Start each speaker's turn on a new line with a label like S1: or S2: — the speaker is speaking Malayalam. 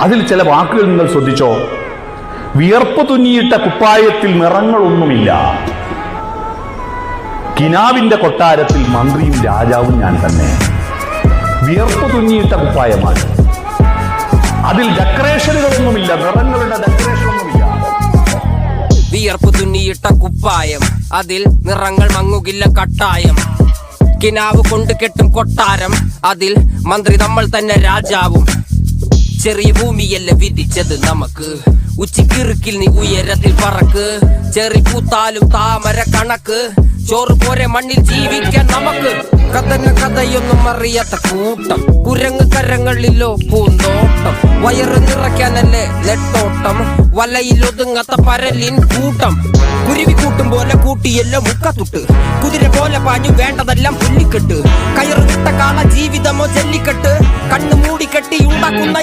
S1: അതിൽ ചില വാക്കുകൾ നിങ്ങൾ ശ്രദ്ധിച്ചോ? വിയർപ്പ് തുന്നിയിട്ട കുപ്പായത്തിൽ നിറങ്ങളൊന്നുമില്ല. കിനാവിന്റെ കൊട്ടാരത്തിൽ മന്ത്രിയും രാജാവും ഞാൻ തന്നെ. വിയർപ്പ് തുന്നിയിട്ട കുപ്പായമാണ്. അതിൽ ഡെക്കറേഷനുകളൊന്നുമില്ല, നിറങ്ങളുടെ ഡെക്കറേഷനൊന്നുമില്ല.
S2: വിയർപ്പ് തുന്നിയിട്ട കുപ്പായം, അതിൽ നിറങ്ങൾ മങ്ങുകില്ല കട്ടായം. കിനാവ് കൊണ്ട് കെട്ടും കൊട്ടാരം, അതിൽ മന്ത്രി നമ്മൾ തന്നെ രാജാവും. ചെറിയ ഭൂമിയല്ല വിധിച്ചത് നമുക്ക്, ഉച്ചിക്കിറുക്കിൽ നീ ഉയരത്തിൽ പറക്ക്. ചെറി പൂത്താലും താമര കണക്ക്, ചോറ് പോരെ മണ്ണിൽ ജീവിക്കാൻ നമുക്ക്. കഥന കഥയൊന്നും അറിയാത്ത കൂട്ടം, കുരങ്ങ് കരങ്ങളിലോ പൂന്തോട്ടം. വയറ് നിറയ്ക്കാനല്ലേ നെട്ടോട്ടം, വലയിൽ ഒതുങ്ങാത്ത പരലിൻ കൂട്ടം. കുരുവി കൂട്ടും പോലെ കൂട്ടിയല്ലോ മുക്കത്തുട്ട്, കുതിര പോലെ പാഞ്ഞു വേണ്ടതെല്ലാം പുല്ലിക്കെട്ട്. കയറ് വിട്ട കാള ജീവിതമോ ജല്ലിക്കെട്ട്, കണ്ണു മൂടിക്കെട്ടി ഉണ്ടാക്കുന്ന